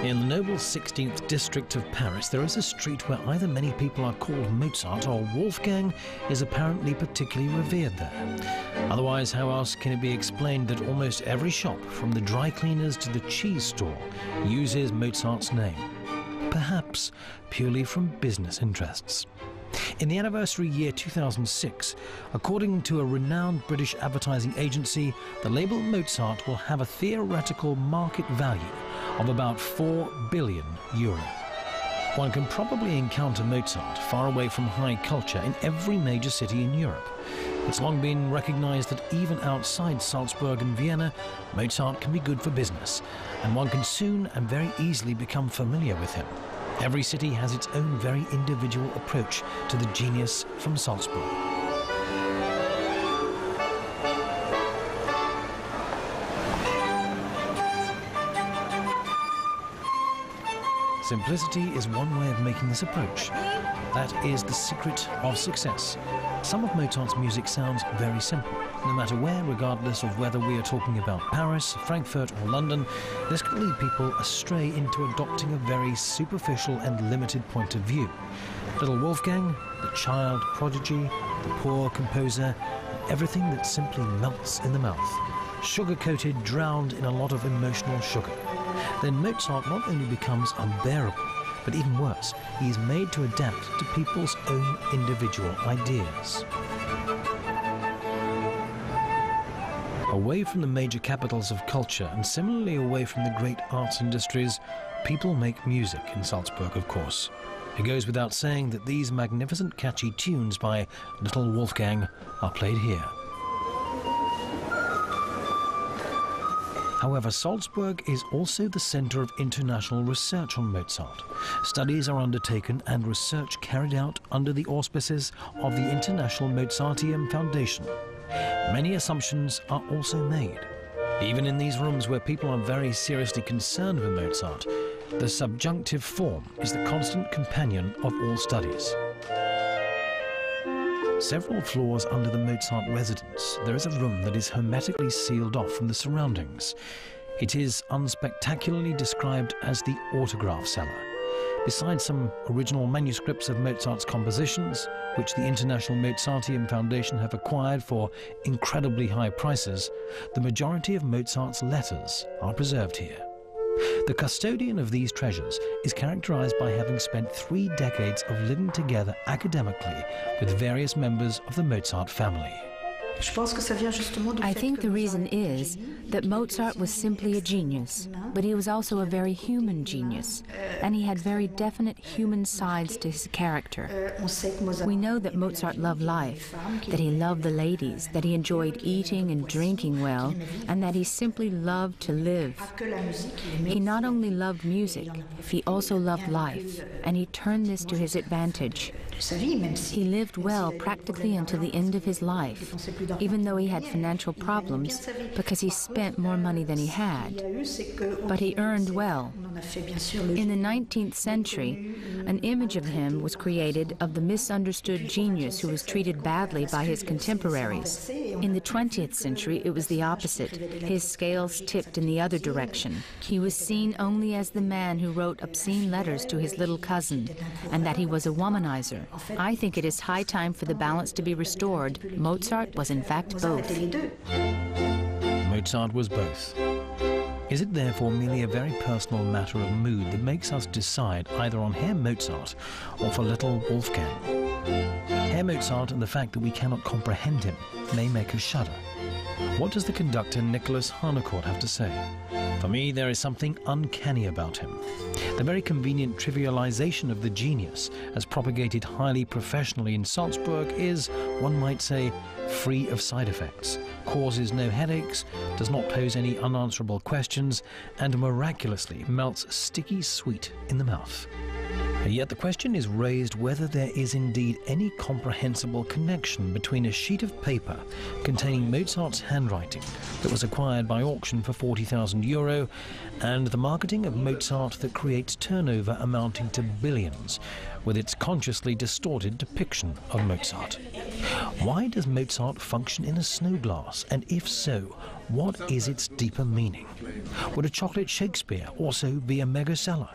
In the noble 16th district of Paris, there is a street where either many people are called Mozart or Wolfgang is apparently particularly revered there. Otherwise, how else can it be explained that almost every shop, from the dry cleaners to the cheese store, uses Mozart's name? Perhaps purely from business interests. In the anniversary year 2006, according to a renowned British advertising agency, the label Mozart will have a theoretical market value of about €4 billion. One can probably encounter Mozart far away from high culture in every major city in Europe. It's long been recognized that even outside Salzburg and Vienna, Mozart can be good for business, and one can soon and very easily become familiar with him. Every city has its own very individual approach to the genius from Salzburg. Simplicity is one way of making this approach. That is the secret of success. Some of Mozart's music sounds very simple. No matter where, regardless of whether we are talking about Paris, Frankfurt or London, this can lead people astray into adopting a very superficial and limited point of view. Little Wolfgang, the child prodigy, the poor composer, everything that simply melts in the mouth. Sugar-coated, drowned in a lot of emotional sugar. Then Mozart not only becomes unbearable, but even worse, he is made to adapt to people's own individual ideas. Away from the major capitals of culture, and similarly away from the great arts industries, people make music in Salzburg, of course. It goes without saying that these magnificent catchy tunes by Little Wolfgang are played here. However, Salzburg is also the center of international research on Mozart. Studies are undertaken and research carried out under the auspices of the International Mozarteum Foundation. Many assumptions are also made. Even in these rooms where people are very seriously concerned with Mozart, the subjunctive form is the constant companion of all studies. Several floors under the Mozart residence, there is a room that is hermetically sealed off from the surroundings. It is unspectacularly described as the autograph cellar. Besides some original manuscripts of Mozart's compositions, which the International Mozarteum Foundation have acquired for incredibly high prices, the majority of Mozart's letters are preserved here. The custodian of these treasures is characterized by having spent 3 decades of living together academically with various members of the Mozart family. I think the reason is that Mozart was simply a genius, but he was also a very human genius, and he had very definite human sides to his character. We know that Mozart loved life, that he loved the ladies, that he enjoyed eating and drinking well, and that he simply loved to live. He not only loved music, he also loved life, and he turned this to his advantage. He lived well practically until the end of his life, even though he had financial problems because he spent more money than he had. But he earned well. In the 19th century, an image of him was created of the misunderstood genius who was treated badly by his contemporaries. In the 20th century, it was the opposite. His scales tipped in the other direction. He was seen only as the man who wrote obscene letters to his little cousin, and that he was a womanizer. I think it is high time for the balance to be restored. Mozart was in fact both. Mozart was both. Is it therefore merely a very personal matter of mood that makes us decide either on Herr Mozart or for Little Wolfgang? Herr Mozart and the fact that we cannot comprehend him may make us shudder. What does the conductor Nicholas Harnoncourt have to say? For me, there is something uncanny about him. The very convenient trivialization of the genius, as propagated highly professionally in Salzburg, is, one might say, free of side effects, causes no headaches, does not pose any unanswerable questions, and miraculously melts sticky sweet in the mouth. Yet the question is raised whether there is indeed any comprehensible connection between a sheet of paper containing Mozart's handwriting that was acquired by auction for €40,000 and the marketing of Mozart that creates turnover amounting to billions with its consciously distorted depiction of Mozart. Why does Mozart function in a snow glass, and if so, what is its deeper meaning? Would a chocolate Shakespeare also be a mega seller?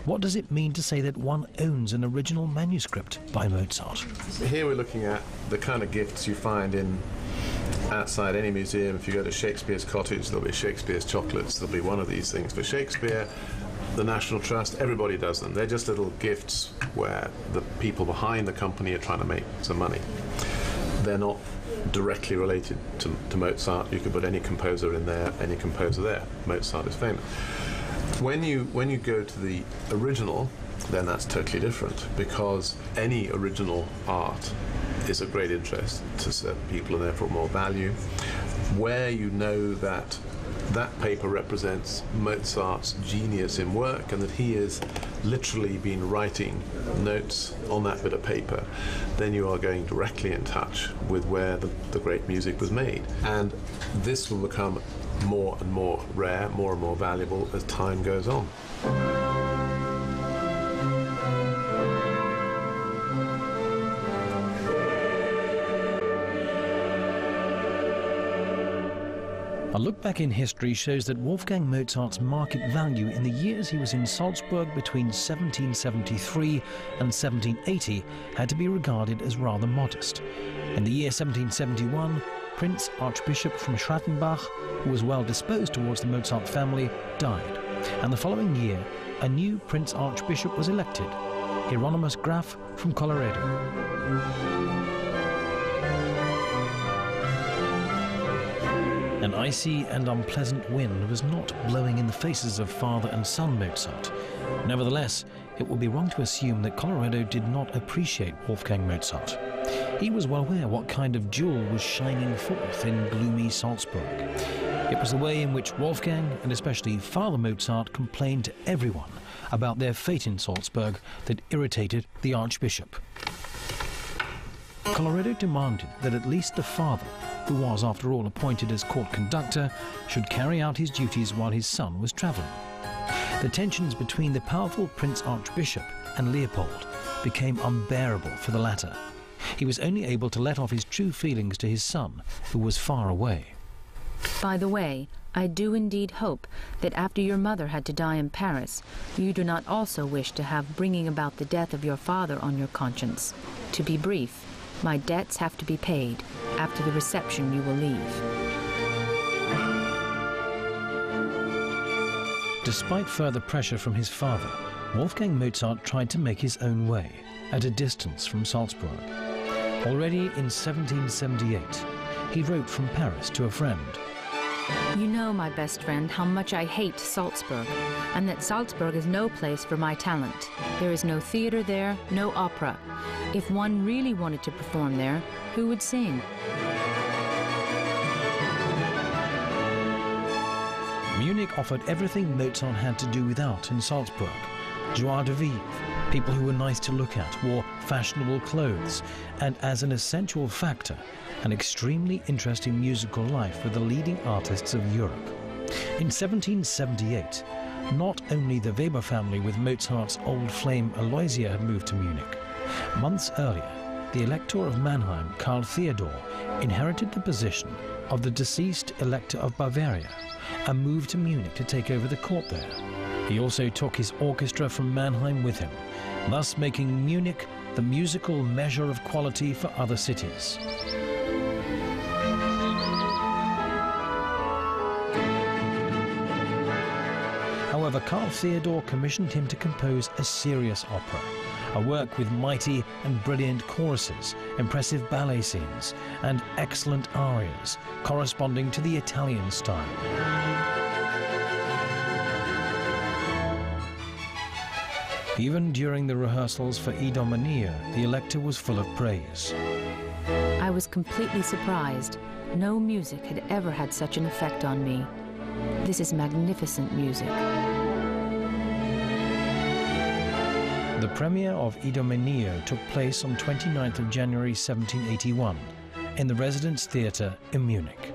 What does it mean to say that one owns an original manuscript by Mozart? Here we're looking at the kind of gifts you find outside any museum. If you go to Shakespeare's cottage, there'll be Shakespeare's chocolates. There'll be one of these things for Shakespeare. The National Trust, everybody does them. They're just little gifts where the people behind the company are trying to make some money. They're not directly related to Mozart. You could put any composer in there, any composer there. Mozart is famous. When you go to the original, then that's totally different, because any original art is of great interest to certain people and therefore more value. Where you know that paper represents Mozart's genius in work and that he has literally been writing notes on that bit of paper, then you are going directly in touch with where the great music was made. And this will become more and more rare, more and more valuable as time goes on. A look back in history shows that Wolfgang Mozart's market value in the years he was in Salzburg between 1773 and 1780 had to be regarded as rather modest. In the year 1771, Prince Archbishop from Schrattenbach, who was well disposed towards the Mozart family, died. And the following year, a new Prince Archbishop was elected, Hieronymus Graf from Colorado. An icy and unpleasant wind was not blowing in the faces of father and son Mozart. Nevertheless, it would be wrong to assume that Colorado did not appreciate Wolfgang Mozart. He was well aware what kind of jewel was shining forth in gloomy Salzburg. It was the way in which Wolfgang, and especially Father Mozart, complained to everyone about their fate in Salzburg that irritated the Archbishop. Colorado demanded that at least the father, who was after all appointed as court conductor, should carry out his duties while his son was travelling. The tensions between the powerful Prince Archbishop and Leopold became unbearable for the latter. He was only able to let off his true feelings to his son, who was far away. By the way, I do indeed hope that after your mother had to die in Paris, you do not also wish to have bringing about the death of your father on your conscience. To be brief, my debts have to be paid. After the reception, you will leave. Despite further pressure from his father, Wolfgang Mozart tried to make his own way, at a distance from Salzburg. Already in 1778, he wrote from Paris to a friend. You know, my best friend, how much I hate Salzburg, and that Salzburg is no place for my talent. There is no theater there, no opera. If one really wanted to perform there, who would sing? Munich offered everything Mozart had to do without in Salzburg. Joie de vivre, people who were nice to look at, wore fashionable clothes, and as an essential factor, an extremely interesting musical life with the leading artists of Europe. In 1778, not only the Weber family with Mozart's old flame Aloysia had moved to Munich. Months earlier, the Elector of Mannheim, Karl Theodor, inherited the position of the deceased Elector of Bavaria and moved to Munich to take over the court there. He also took his orchestra from Mannheim with him, thus making Munich the musical measure of quality for other cities. However, Karl Theodor commissioned him to compose a serious opera, a work with mighty and brilliant choruses, impressive ballet scenes, and excellent arias, corresponding to the Italian style. Even during the rehearsals for Idomenea, the Elector was full of praise. I was completely surprised. No music had ever had such an effect on me. This is magnificent music. The premiere of Idomeneo took place on 29th of January 1781 in the Residence Theatre in Munich.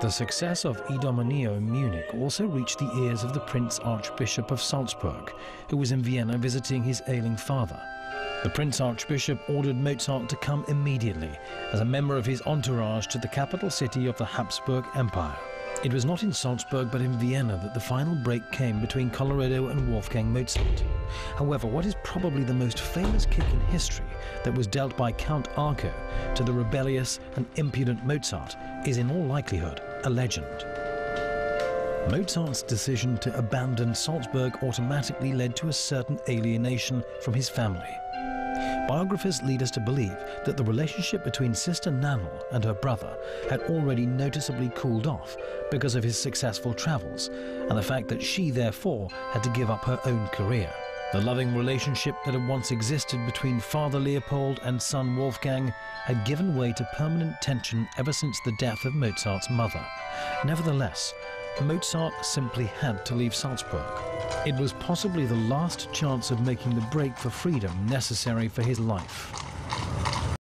The success of Idomeneo in Munich also reached the ears of the Prince Archbishop of Salzburg, who was in Vienna visiting his ailing father. The Prince Archbishop ordered Mozart to come immediately as a member of his entourage to the capital city of the Habsburg Empire. It was not in Salzburg but in Vienna that the final break came between Colloredo and Wolfgang Mozart. However, what is probably the most famous kick in history that was dealt by Count Arco to the rebellious and impudent Mozart is in all likelihood a legend. Mozart's decision to abandon Salzburg automatically led to a certain alienation from his family. Biographers lead us to believe that the relationship between Sister Nannerl and her brother had already noticeably cooled off because of his successful travels, and the fact that she therefore had to give up her own career. The loving relationship that had once existed between Father Leopold and son Wolfgang had given way to permanent tension ever since the death of Mozart's mother. Nevertheless, Mozart simply had to leave Salzburg. It was possibly the last chance of making the break for freedom necessary for his life.